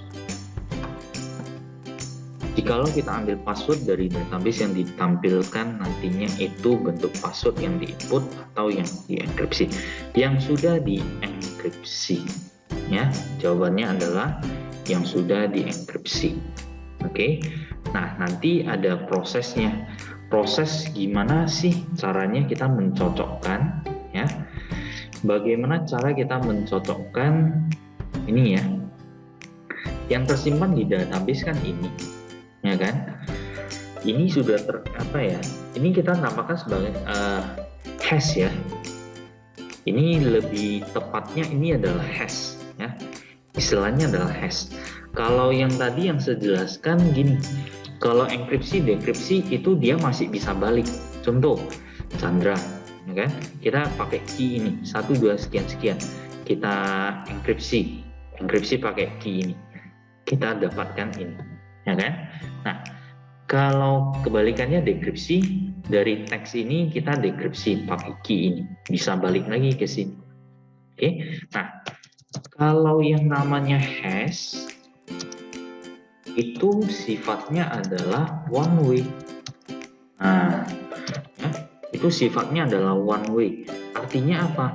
Jikalau kita ambil password dari database yang ditampilkan nantinya itu bentuk password yang diinput atau yang dienkripsi. Yang sudah dienkripsi, ya. Jawabannya adalah yang sudah dienkripsi. Oke. Nah, nanti ada prosesnya. Proses gimana sih caranya kita mencocokkan, ya? Bagaimana cara kita mencocokkan ini, ya? Yang tersimpan di database kan ini, ya kan? Ini sudah ini kita namakan sebagai hash, ya. Ini lebih tepatnya ini adalah hash, ya. Istilahnya adalah hash. Kalau yang tadi yang saya jelaskan gini, kalau enkripsi dekripsi itu dia masih bisa balik. Contoh Chandra, ya kan? Kita pakai key ini 1 2 sekian sekian. Kita enkripsi pakai key ini. Kita dapatkan ini, ya kan? Nah, kalau kebalikannya dekripsi, dari teks ini kita dekripsi pakai key ini, bisa balik lagi ke sini. Oke. Nah, kalau yang namanya hash itu sifatnya adalah one way. Nah, ya, itu sifatnya adalah one way. Artinya apa?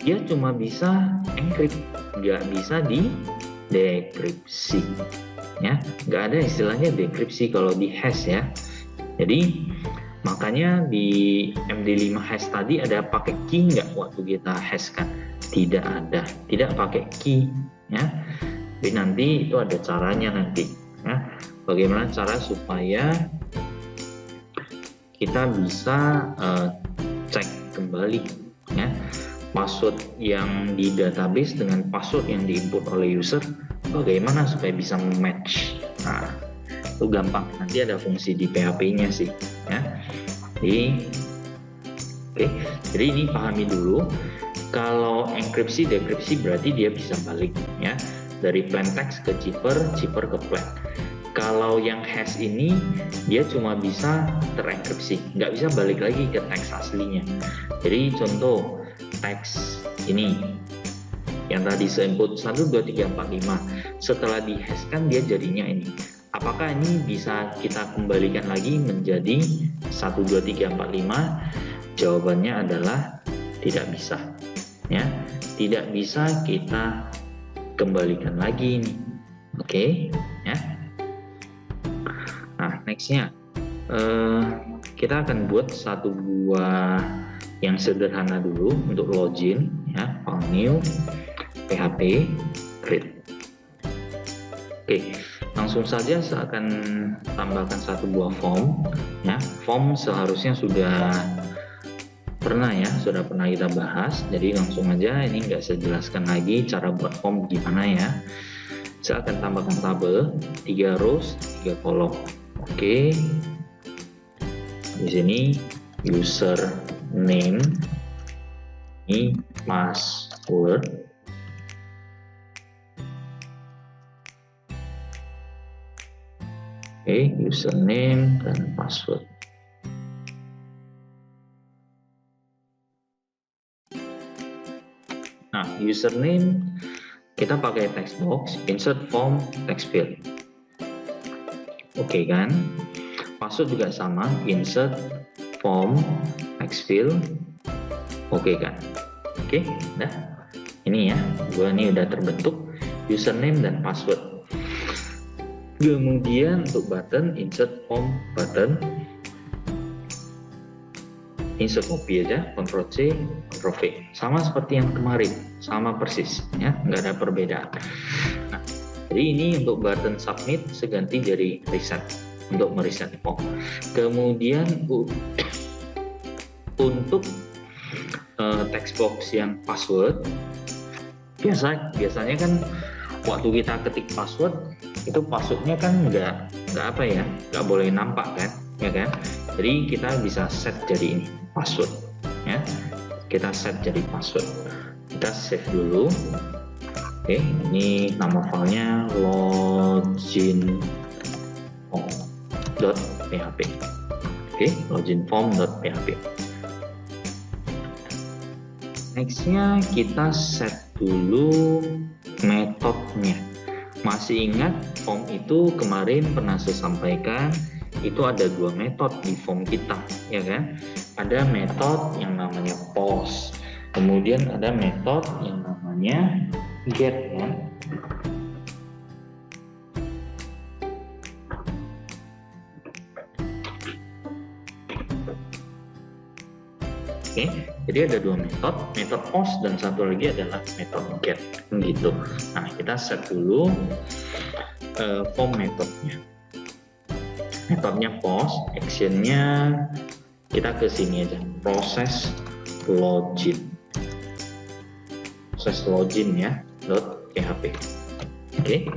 Dia cuma bisa encrypt, nggak bisa di dekripsi, ya. Nggak ada istilahnya dekripsi kalau di hash, ya. Jadi makanya di MD5 hash tadi ada pakai key nggak waktu kita hash kan? Tidak ada, tidak pakai key, ya. Tapi nanti itu ada caranya nanti, ya. Bagaimana cara supaya kita bisa cek kembali, ya, password yang di database dengan password yang diinput oleh user, bagaimana supaya bisa match. Nah, itu gampang, nanti ada fungsi di PHP-nya sih, ya. Jadi ini pahami dulu. Kalau enkripsi dekripsi berarti dia bisa balik, ya, dari plain text ke zipper ke plain. Kalau yang hash ini dia cuma bisa terenkripsi, nggak bisa balik lagi ke teks aslinya. Jadi contoh teks ini yang tadi se-input 1, 2, 3, 4, 5. Setelah dihashkan dia jadinya ini. Apakah ini bisa kita kembalikan lagi menjadi 1, 2, 3, 4, 5? Jawabannya adalah tidak bisa. Ya, tidak bisa kita kembalikan lagi ini. Oke, ya. Nah, nextnya kita akan buat satu buah yang sederhana dulu untuk login, ya. File new php create. Oke, langsung saja saya akan tambahkan satu buah form, ya. Form seharusnya sudah pernah kita bahas, jadi langsung aja, ini nggak saya jelaskan lagi cara buat form gimana ya. Saya akan tambahkan tabel 3 rows 3 kolom. Oke, di sini user name, ini password, oke, username dan password. Nah, username kita pakai text box, insert form, text field. Oke kan? Password juga sama, insert form, text field. Oke kan? Oke, nah ini ya, ini udah terbentuk username dan password. Kemudian untuk button, insert form button, insert copy aja, Ctrl C, Ctrl V, sama seperti yang kemarin, sama persis ya, nggak ada perbedaan. Nah, jadi ini untuk button submit seganti jadi reset, untuk mereset form. Kemudian untuk text box yang password, biasanya kan waktu kita ketik password itu passwordnya kan nggak boleh nampak kan, ya kan? Jadi kita bisa set jadi ini password, ya. Kita set jadi password. Kita save dulu. Oke, ini nama filenya loginform.php. Oke, loginform.php. Nextnya kita set dulu metodenya. Masih ingat form itu kemarin pernah saya sampaikan, itu ada 2 metode di form kita, ya kan? Ada metode yang namanya post, kemudian ada metode yang namanya get, ya. Oke, jadi ada 2 metode post dan satu lagi adalah metode get, gitu. Nah, kita set dulu form metodenya. Metodenya post, actionnya kita ke sini aja, proses login ya, .php. Oke,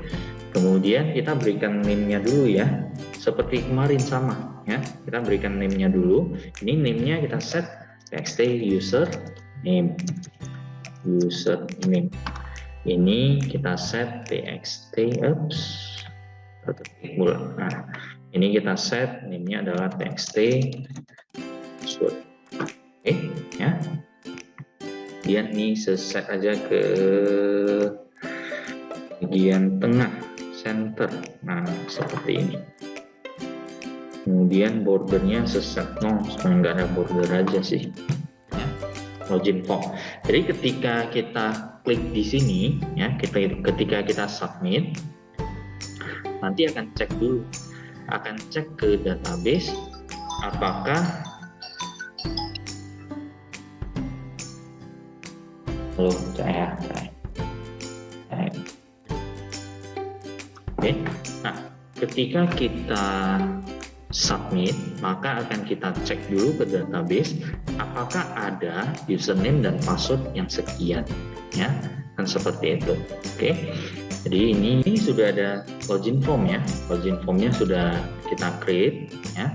kemudian kita berikan name-nya dulu ya, seperti kemarin sama ya, kita berikan name-nya dulu. Ini name-nya kita set txt username. Ini kita set txt nah, ini kita set name-nya adalah txt password. Oke, ya. Kemudian ini set aja ke bagian tengah, center. Nah, seperti ini. Kemudian bordernya set supaya nggak ada border aja sih. Ya. Login form. Jadi ketika kita klik di sini, ya, ketika kita submit, nanti akan cek dulu, akan cek ke database apakah Oke. Nah, ketika kita submit, maka akan kita cek dulu ke database apakah ada username dan password yang sekian, ya, kan seperti itu. Oke. Jadi ini sudah ada login form ya, login formnya sudah kita create ya.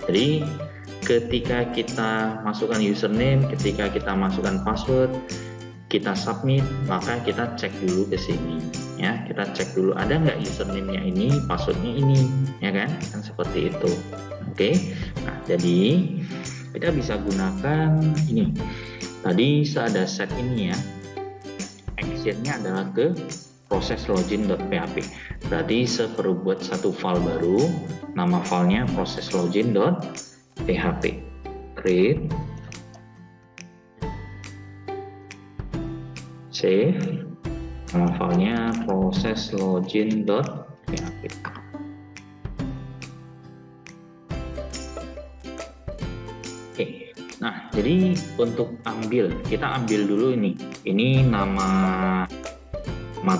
Jadi ketika kita masukkan username, ketika kita masukkan password, kita submit, maka kita cek dulu ke sini ya, kita cek dulu ada nggak username-nya ini, password-nya ini, ya kan seperti itu. Oke, nah jadi kita bisa gunakan ini, tadi saya ada set ini ya, redirectionnya adalah ke proses login.php. Berarti saya perlu buat satu file baru, nama filenya proses login.php. Create, save, nama filenya proses login.php. Oke, nah jadi untuk kita ambil dulu ini nama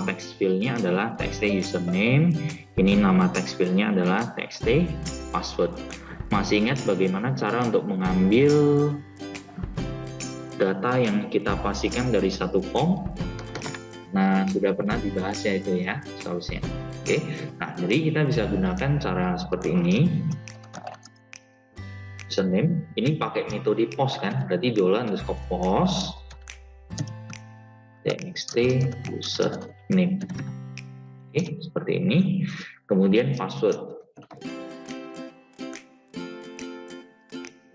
text fieldnya adalah txt username, ini nama text fieldnya adalah txt password. Masih ingat bagaimana cara untuk mengambil data yang kita pastikan dari satu form? Nah, sudah pernah dibahas ya itu ya solusinya. Oke, nah jadi kita bisa gunakan cara seperti ini. Username ini pakai metode post kan, berarti $_post txt username. Oke, seperti ini. Kemudian password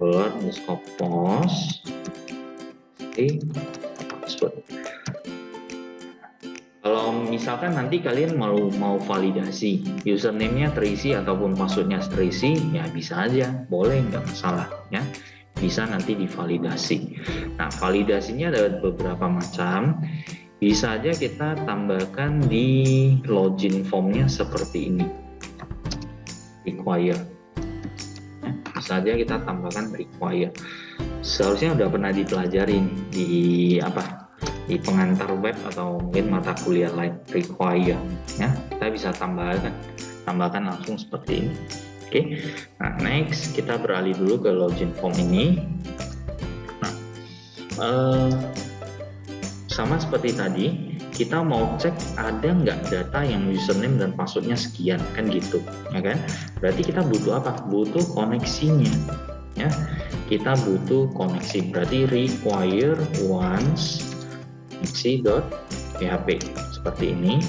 $_post password. Kalau misalkan nanti kalian mau validasi username-nya terisi ataupun password-nya terisi, ya bisa aja, boleh, nggak masalah ya. Bisa nanti divalidasi. Nah, validasinya ada beberapa macam. Bisa aja kita tambahkan di login formnya seperti ini, require. Bisa aja kita tambahkan require. Seharusnya udah pernah dipelajarin di pengantar web atau mungkin mata kuliah lain, require ya. Kita bisa tambahkan langsung seperti ini. Oke, nah next kita beralih dulu ke login form ini. Nah, sama seperti tadi, kita mau cek ada nggak data yang username dan passwordnya sekian, kan gitu, ya kan? Berarti kita butuh apa? Butuh koneksinya, ya. Kita butuh koneksi. Berarti require once koneksi.php seperti ini.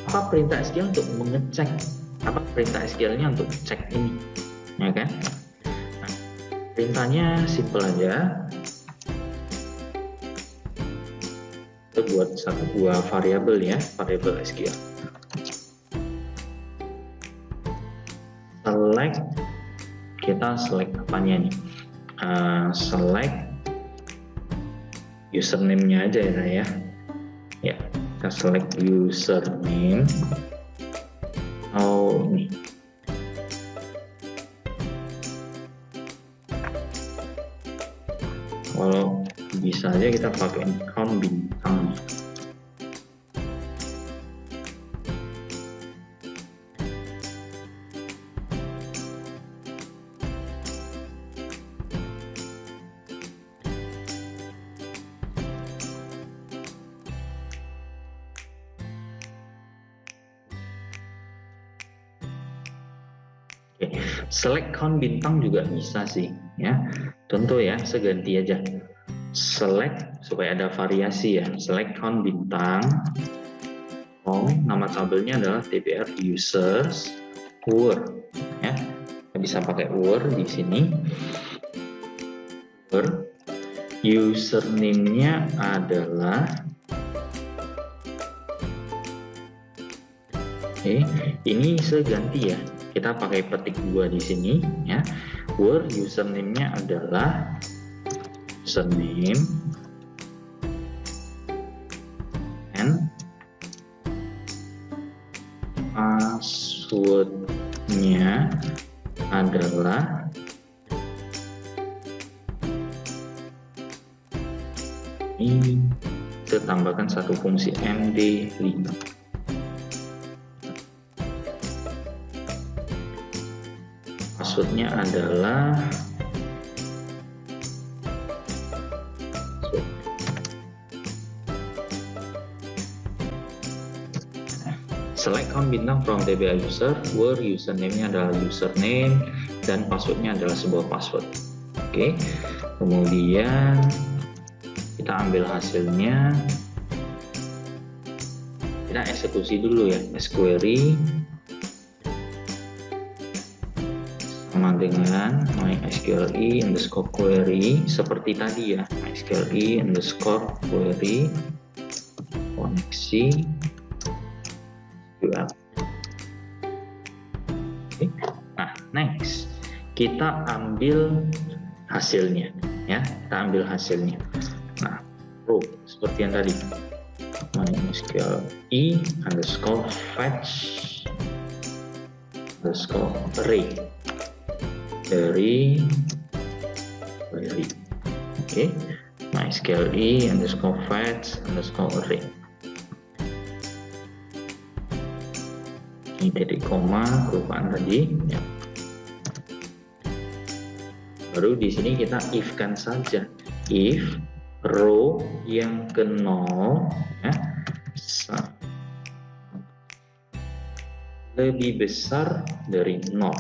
Apa perintah SQL untuk mengecek? Apa perintah SQL-nya untuk cek ini, ya kan? Nah, perintahnya simple aja. Kita buat satu buah variabel ya, variabel SQL. Kita select apanya nih? Select username-nya aja ya. Ya, kita select username. Oh, ini. Kalau bisa aja kita pakai account bintang. Select count bintang juga bisa sih ya, tentu ya, seganti aja select supaya ada variasi ya. Select count bintang, nama tabelnya adalah tbr users word ya, bisa pakai word di sini. Word, username-nya adalah ini seganti ya. Kita pakai petik 2 di sini ya. Where username-nya adalah username and password-nya adalah ini. Kita tambahkan satu fungsi md5. Password-nya adalah select count bintang from tbr user, where username-nya adalah username dan password-nya adalah sebuah password. Oke, kemudian kita ambil hasilnya, kita eksekusi dulu ya, squery sama dengan mysqli underscore query seperti tadi ya, mysqli underscore query koneksi SQL. Oke. Nah, next kita ambil hasilnya ya, kita ambil hasilnya. Nah, row seperti yang tadi, mysqli underscore fetch underscore array dari query. Oke, mysqli underscore fetch underscore array. Ini titik koma kelupaan tadi ya. Baru di sini kita if-kan saja, if row yang ke 0 ya, lebih besar dari 0,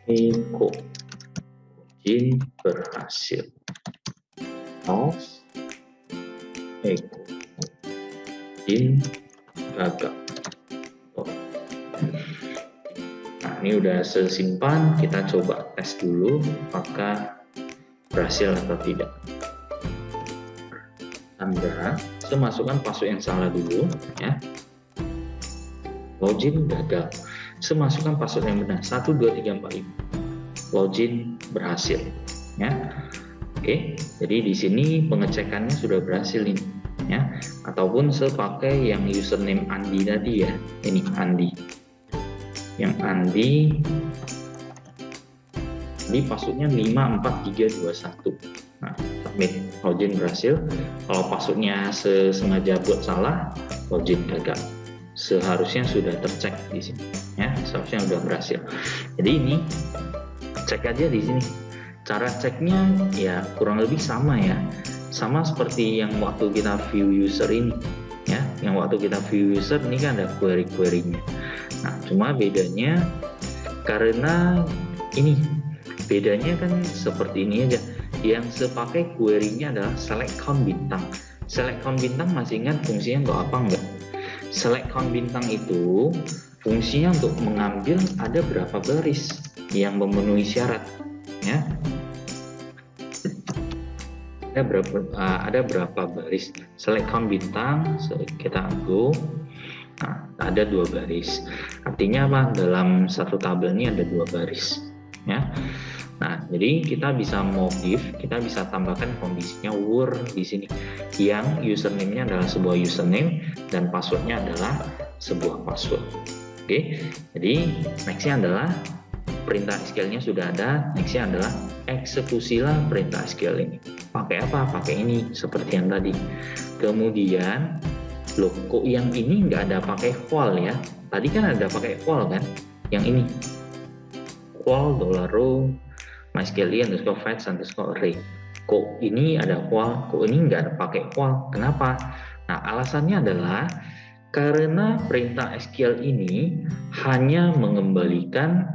echo login berhasil, false, echo login gagal. Nah, ini udah sesimpan, kita coba tes dulu apakah berhasil atau tidak. Anda masukkan password yang salah dulu ya, login gagal. Masukkan password yang benar, 12345, login berhasil ya. Oke, jadi di sini pengecekannya sudah berhasil ini ya, ataupun pakai yang username Andi tadi ya, ini Andi, yang Andi ini passwordnya 54321. Nah, submit, login berhasil. Kalau passwordnya sengaja buat salah, login gagal. Seharusnya sudah tercek di sini ya, seharusnya sudah berhasil. Jadi ini cek aja di sini. Cara ceknya ya kurang lebih sama ya, sama seperti yang waktu kita view user ini ya, yang waktu kita view user ini kan ada query-querynya. Nah, cuma bedanya karena ini bedanya kan seperti ini aja. Yang sepakai query-nya adalah select count bintang. Select count bintang masih ingat fungsinya untuk apa enggak? Select count bintang itu fungsinya untuk mengambil ada berapa baris yang memenuhi syarat ya. Ada berapa baris select count bintang, kita go. Nah, ada 2 baris. Artinya apa? Dalam satu tabel ini ada 2 baris ya. Nah, jadi kita bisa modif, kita bisa tambahkan kondisinya were di sini, yang username-nya adalah sebuah username dan password-nya adalah sebuah password. Oke, jadi next-nya adalah perintah SQL-nya sudah ada. Next-nya adalah eksekusilah perintah SQL ini. Pakai apa? Pakai ini seperti yang tadi. Kemudian, loh, kok yang ini nggak ada pakai while ya? Tadi kan ada pakai while kan? Yang ini while $row mysqli underscore fetch underscore array. Kok ini ada while, kok ini nggak ada pakai while? Kenapa? Nah, alasannya adalah karena perintah SQL ini hanya mengembalikan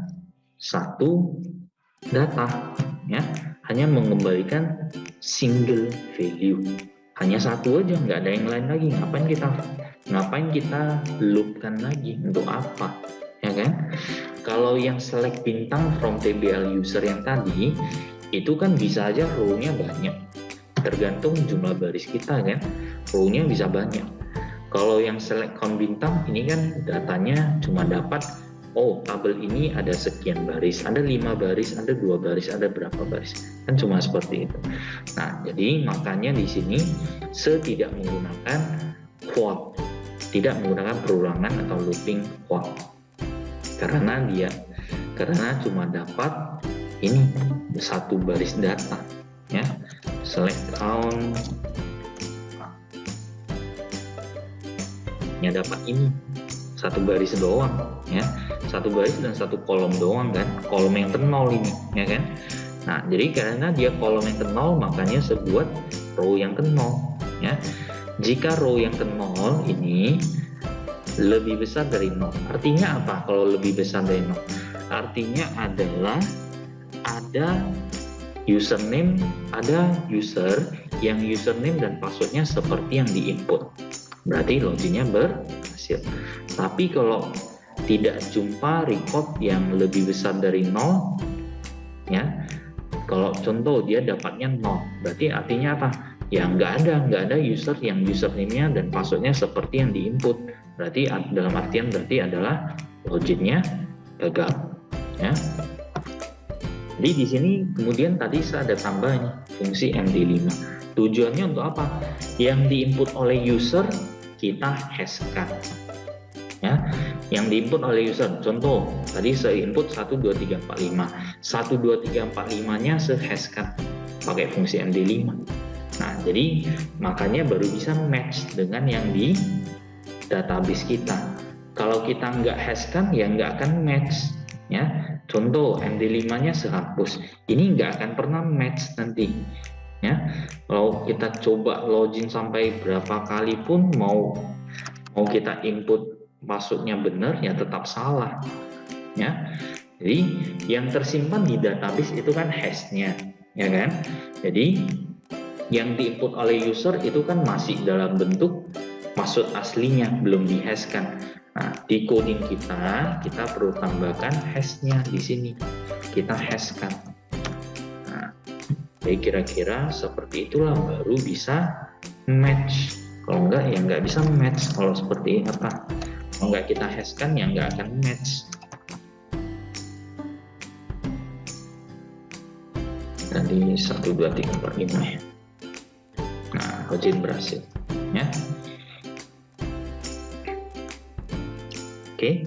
satu data, ya, hanya mengembalikan single value, hanya satu aja, nggak ada yang lain lagi. Ngapain kita loopkan lagi, untuk apa, ya kan? Kalau yang select bintang from TBL user yang tadi, itu kan bisa aja row-nya banyak, tergantung jumlah baris kita kan, row-nya bisa banyak. Kalau yang select count bintang, ini kan datanya cuma dapat, oh tabel ini ada sekian baris, ada 5 baris, ada 2 baris, ada berapa baris, kan cuma seperti itu. Nah, jadi makanya di sini tidak menggunakan while, tidak menggunakan perulangan atau looping while. Karena cuma dapat ini satu baris data ya, select count nya dapat ini satu baris doang ya, satu baris dan satu kolom doang kan, kolom yang ke 0 ini ya kan. Nah, jadi karena dia kolom yang ke 0, makanya sebuat row yang ke 0 ya. Jika row yang ke 0 ini lebih besar dari 0. Artinya apa kalau lebih besar dari 0? Artinya adalah ada username, ada user yang username dan passwordnya seperti yang diinput. Berarti loginnya berhasil. Tapi kalau tidak jumpa record yang lebih besar dari 0, ya. Kalau contoh dia dapatnya 0, berarti artinya apa? Ya nggak ada user yang username-nya dan password-nya seperti yang diinput. Berarti dalam artian berarti adalah loginnya gagal, ya. Jadi di sini kemudian tadi saya ada tambah nih fungsi MD5. Tujuannya untuk apa? Yang diinput oleh user kita hashkan, ya. Yang diinput oleh user, contoh tadi saya input 12345, 12345-nya saya hashkan pakai fungsi MD5. Nah, jadi makanya baru bisa match dengan yang di database kita. Kalau kita nggak hashkan ya nggak akan match, ya. Contoh MD5-nya sehapus, ini nggak akan pernah match nanti, ya. Kalau kita coba login sampai berapa kali pun mau kita input passwordnya benar ya tetap salah, ya. Jadi yang tersimpan di database itu kan hashnya, ya kan. Jadi yang diinput oleh user itu kan masih dalam bentuk password aslinya, belum dihashkan. Nah, di coding kita perlu tambahkan hashnya di sini, kita hashkan. Nah, jadi kira-kira seperti itulah baru bisa match. Kalau enggak ya nggak bisa match. Kalau seperti apa? Kalau nggak kita hashkan ya nggak akan match. Tadi 1, 2, 3, 4, 5 ya. Nah, login berhasil, ya. Oke.